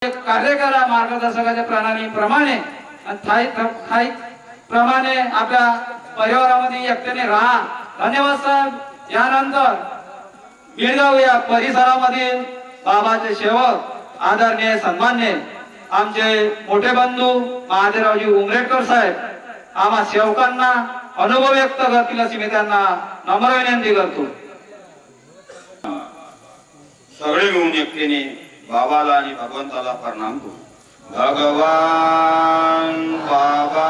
कार्य करा मार्गदर्शकाच्या प्रमाणे स्थायी प्रमाणे आपल्या परिवारामध्ये एकट्याने राहा। धन्यवाद साहेब। यानंतर गिरगाव या परिसरामधील बाबाचे सेवक आदरणीय सन्माननीय आमचे मोठे बंधू महादेवरावजी उमरेडकर साहेब आम्हा सेवकांना अनुभव व्यक्त करतील अशी मी त्यांना नम्र विनंती करतो। सगळे मिळून एकट्याने बाबाला आणि भगवंताला प्रणाम करू। भगवान बाबा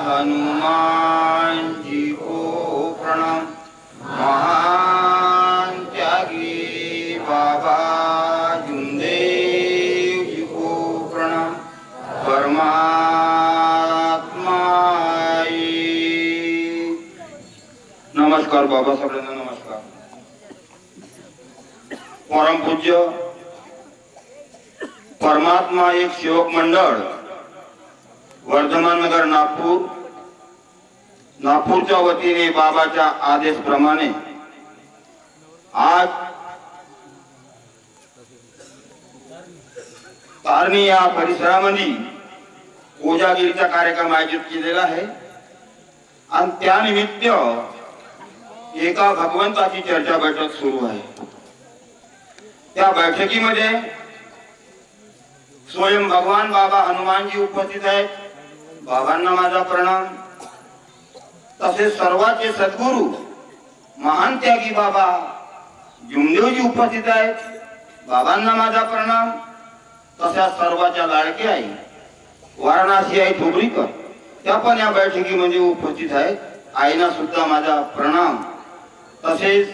हनुमान जी को प्रणाम। महान त्यागी बाबा जुमदेव जी को प्रणाम। परमात्मा नमस्कार बाबा सगळ्यांना नमस्कार। परम पूज्य परमात्मा एक सेवक मंडळ वर्धमान नगर नागपूरच्या वतीने बाबाच्या आदेश प्रमाणे आज तारणी या परिसरामध्ये कोजागिरीचा कार्यक्रम आयोजित केलेला आहे आणि त्यानिमित्त एका भगवंताची चर्चा बैठक सुरू आहे। त्या बैठकीमध्ये स्वयं भगवान बाबा हनुमानजी उपस्थित आहेत। बाबांना माझा प्रणाम। तसेच सर्वांचे सद्गुरू महान त्यागी बाबा जुमदेवजी उपस्थित आहेत। बाबांना माझा प्रणाम। तशा सर्वांच्या लाडकी आई वाराणसी आई ठोबरीकर त्या पण या बैठकीमध्ये उपस्थित आहेत। आईना सुद्धा माझा प्रणाम। तसेच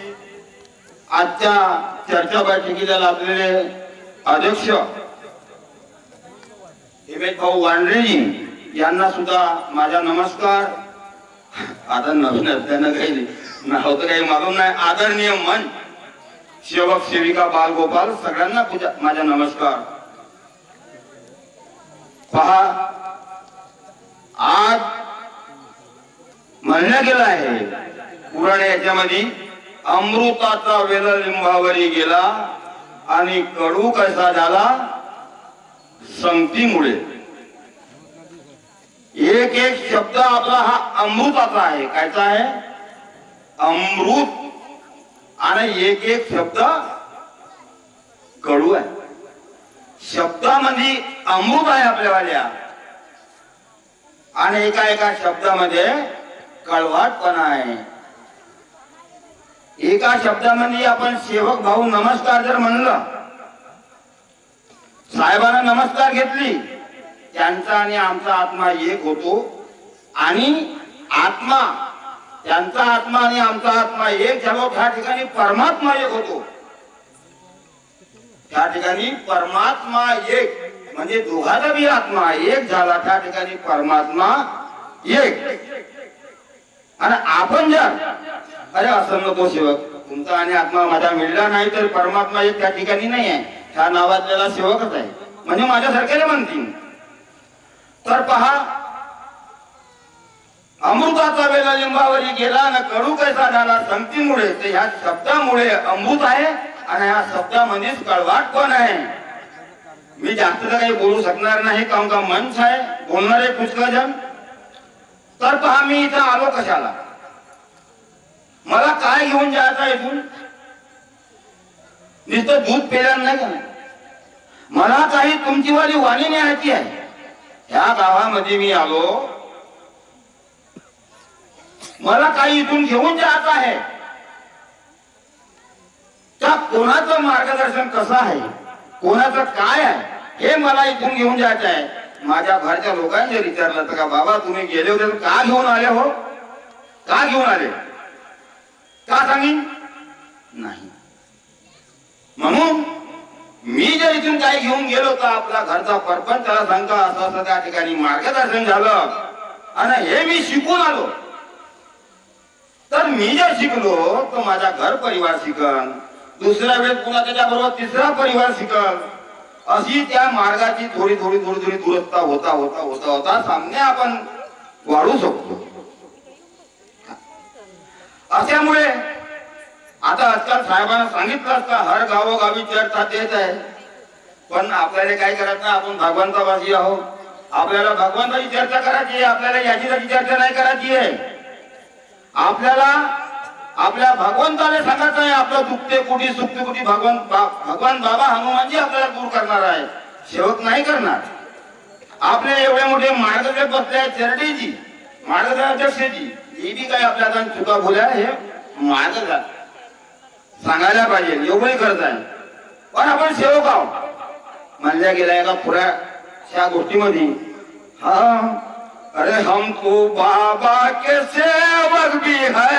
आजच्या चर्चा बैठकीला लाभलेले अध्यक्ष हिमेश भाऊ वांड्रेजी यांना सुद्धा माझा नमस्कार। आता नवीन असल्यानं काही नाव तर काही मालूम नाही। आदरणीय मन सेवक सेविका बालगोपाल सगळ्यांना माझा नमस्कार। पहा आज म्हणलं गेलं आहे पुराण याच्यामध्ये अमृताचा वेल लिंबावरी गेला आणि कडू कसा झाला संगतीमुळे। एक एक शब्द आपला हा अमृताचा आहे। कायचा आहे? अमृत। आणि एक एक शब्द कडू आहे। शब्दामध्ये अमृत आहे आपल्यावाल्या आणि एका एका शब्दामध्ये कळवाटपणा आहे। एका शब्दामध्ये आपण सेवक भाऊ नमस्कार जर म्हणलं साहेबांना नमस्कार घेतली त्यांचा आणि आमचा आत्मा एक होतो आणि आत्मा त्यांचा आत्मा आणि आमचा आत्मा एक झालो त्या ठिकाणी परमात्मा एक होतो। त्या ठिकाणी परमात्मा एक म्हणजे दोघाचा बी आत्मा एक झाला त्या ठिकाणी परमात्मा एक। आणि आपण जर अरे असं नको सेवक तुमचा आणि आत्मा माझा मिळला नाही तर परमात्मा एक त्या ठिकाणी नाही आहे ह्या नावातल्याला सेवकच आहे म्हणजे माझ्यासारख्याला म्हणतील। तर पहा अमृताचा वेला लिंबावरी गेला न कडू कैसा झाला संगतीमुळे। तर ह्या शब्दामुळे अमृत आहे आणि ह्या शब्दामध्येच कळवाट पण आहे। मी जास्त काही बोलू शकणार नाही कारण का मंच आहे बोलणारे पुष्कळ जण। तर पहा मी इथं आलो कशाला मला काय घेऊन जायचं इथून नुसतं दूध पेल्यानं नाही का मला काही तुमची वाली वाणी न्यायची आहे। ह्या गावामध्ये मी आलो मला काही इथून घेऊन जायचं आहे। त्या कोणाचं मार्गदर्शन कसं आहे कोणाचं काय आहे हे मला इथून घेऊन जायचं आहे। माझ्या घरच्या लोकांनी जर विचारलं तर का बाबा तुम्ही गेले होते का घेऊन आले हो का घेऊन आले का सांगीन नाही। म्हणून मी जर इथून काही घेऊन गेलो तर आपला घरचा परपंच त्याला सांगा असं असं त्या ठिकाणी मार्गदर्शन झालं आणि हे मी शिकून आलो तर मी जर शिकलो तर माझा घर परिवार शिकन दुसऱ्या वेळेस पुन्हा त्याच्याबरोबर तिसरा परिवार शिकन अशी त्या मार्गाची थोडी थोडी थोडी थोडी दुरस्ता होता होता होता होता सामने आपण वाढू शकतो। अशामुळे आता आजकाल साहेबांना सांगितलं असता हर गावोगावी चर्चा तेच आहे पण आपल्याला काय करायचं नाही, आपण भगवंतावासी आहोत. आपल्याला भगवंताची चर्चा करायची आहे, आपल्याला याची त्याची चर्चा नाही करायची आहे. आपल्याला आपल्या भगवंताला सांगायचं आहे, आपलं दुखते कुठे सुखते कुठे भगवान बाबा हनुमानजी आपल्याला दूर करणार आहे, सेवक नाही करणार. आपले एवढे मोठे मार्गदर्शक बसले आहेत, चरडीजी मार्गदर्शकजी, हे बी काय आपल्याला चुका बोल्या हे मार्ग सांगायला पाहिजे, एवढी गरज आहे. पण आपण सेवक आहोत म्हणल्या गेल्या एका पुऱ्या गोष्टीमध्ये, हा अरे हम तो बाबा के सेवक भी है.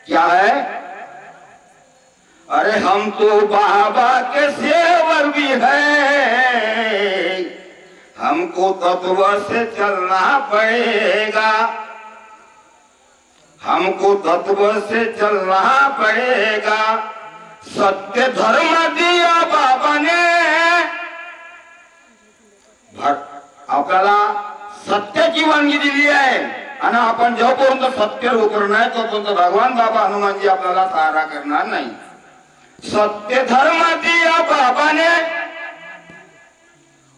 क्या है? अरे हम तो बाबा के सेवक भी है, हमको तत्व से चलना पड़ेगा, हमको तत्व से चलना पड़ेगा. सत्य धर्म दिया बाबा ने, आपल्याला सत्याची वानगी दिली आहे. आणि आपण जोपर्यंत सत्य उतरणार नाही तोपर्यंत भगवान बाबा हनुमानजी आपल्याला सहारा करणार नाही. सत्य धर्म दिया बाबा ने,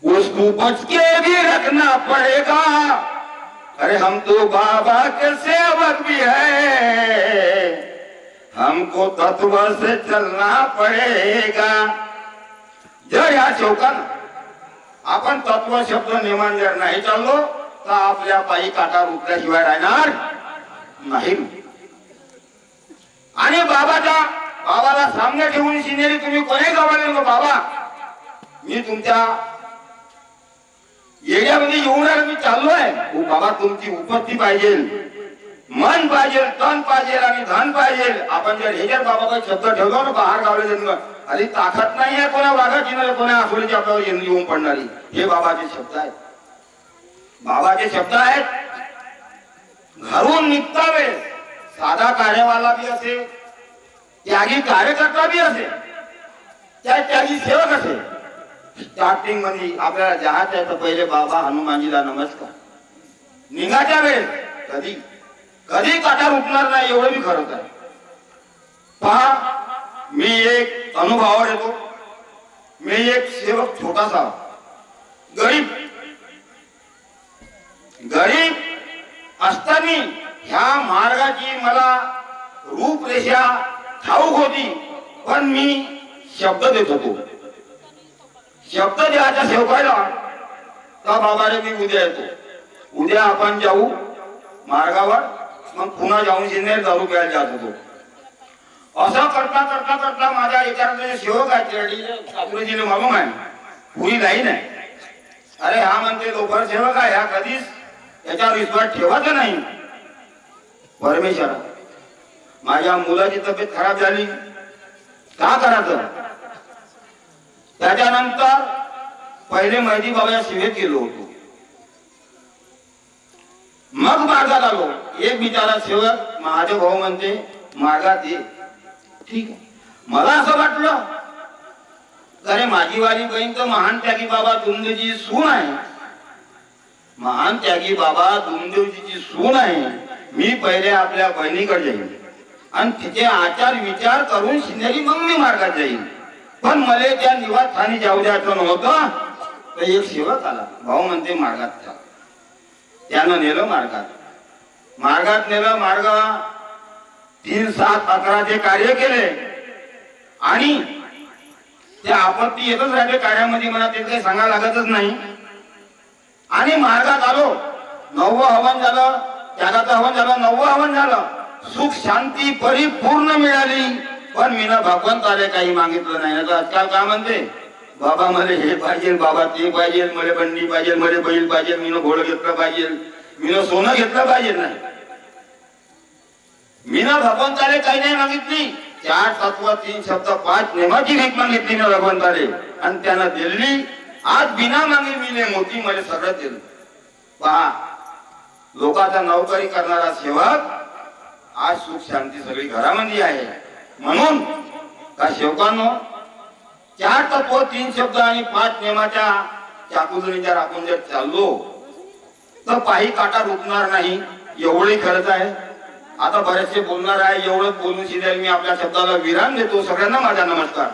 उसको बच के भी रखना पड़ेगा. अरे हम तो बाबा के सेवक भी है, हमको तत्व से चलना पड़ेगा. जर या चौकात आपण तत्व शब्द नियमान जर नाही चाललो तर आपल्या पायी काटा रुतल्याशिवाय राहणार नाही. आणि बाबाला सामने ठेवून शिनेरी तुम्ही कोणी गावाले नको, बाबा मी तुमच्या एरियामध्ये येऊन मी चाललोय. हो बाबा, तुमची उपस्थिती पाहिजे, मन पाहिजे, तन पाहिजे आणि धन पाहिजे. आपण जर ह्याच्यात बाबा शब्द ठेवलो ना बाहेर गावले जन्म, अरे ताकद नाही आहे कोणा वाघाची नाही कोणा आसोलीची आपल्यावर येऊन पडणारी. हे बाबाचे शब्द आहेत, बाबाचे शब्द आहेत. घरून निघता वेळ साधा कार्यवाला बी असे, त्यागी कार्यकर्ता बी असे, त्या त्यागी सेवक असे. स्टार्टिंग मध्ये आपल्याला जहाज आहे तर पहिले बाबा हनुमानजीला नमस्कार. निघाच्या वेळेस कधी कधी काटा रुकणार नाही एवढं मी खरंच आहे. पहा, मी एक अनुभवावर येतो. मी एक सेवक छोटासा गरीब असताना ह्या मार्गाची मला रूपरेषा ठाऊक होती, पण मी शब्द देत होतो. शब्द द्यायच्या सेवकायला का बाबा रे मी उद्या येतो, उद्या आपण जाऊ मार्गावर, मग पुन्हा जाऊन सिन्नर दारू प्यायला जात होतो. असं करता करता करता माझ्या एका सेवक आहे मालूम आहे, पुरी लाईन आहे. अरे हा म्हणते लोफर सेवक आहे, ह्या कधीच याच्यावर विश्वास ठेवायचा नाही. परमेश्वर, माझ्या मुलाची तब्येत खराब झाली, का करायचं? त्याच्यानंतर पहिले मैदी बाबा सेवेत गेलो होतो, मग मार्गात आलो. एक बिचारा सेवक महादेव भाऊ म्हणते मार्गात ये. ठीक आहे, मला असं वाटलं अरे माझी वाली बहीण तर महान त्यागी बाबा दुमदेवची सून आहे, महान त्यागी बाबा दुमदेवजीची सून आहे. मी पहिले आपल्या बहिणीकडे जाईन आणि तिचे आचार विचार करून शिंदेरी मग मी मार्गात जाईन. पण मला त्या निवासस्थानी जाऊ द्यायचं नव्हतं. तर एक सेवक आला, भाऊ म्हणते मार्गात जा. त्यानं नेलं मार्गात नेलं. मार्ग 3, 7, 11 कार्य केले आणि त्या आपत्ती येतच राहते कार्यामध्ये, मला ते काही सांगायला लागतच नाही. आणि मार्गात आलो, 9वं हवन झालं, त्यागाचं हवन झालं, 9वं हवन झालं. सुख शांती परिपूर्ण मिळाली. पण मी ना भगवंताले काही मागितलं नाही. तर आजकाल काय म्हणते, बाबा मला हे पाहिजे, बाबा ते पाहिजे, मला बंडी पाहिजे, मला बैल पाहिजे, मीनं घोड घेतलं पाहिजे, मीनं सोनं घेतलं पाहिजे. नाही, मीनं भगवंताले काही नाही मागितली. 4 तत्व 3 शब्द 5 नेमाची भीक मागितली ना भगवंताले, आणि त्यानं दिली. आज बिना मागे मिले मोती, मला सगळं दिलं. पहा, लोकांचा नोकरी करणारा सेवक आज सुख शांती सगळी घरामध्ये आहे. म्हणून का सेवकांनो, 4 तत्व 3 शब्द आणि 5 नियमाच्या चाकुजणीच्या आपण जर चाललो तर पायी काटा रुकणार नाही, एवढे खरंच आहे. आता बरेचसे बोलणार आहे, एवढंच बोलून शिरेल मी आपल्या शब्दाला विराम देतो. सगळ्यांना माझा नमस्कार.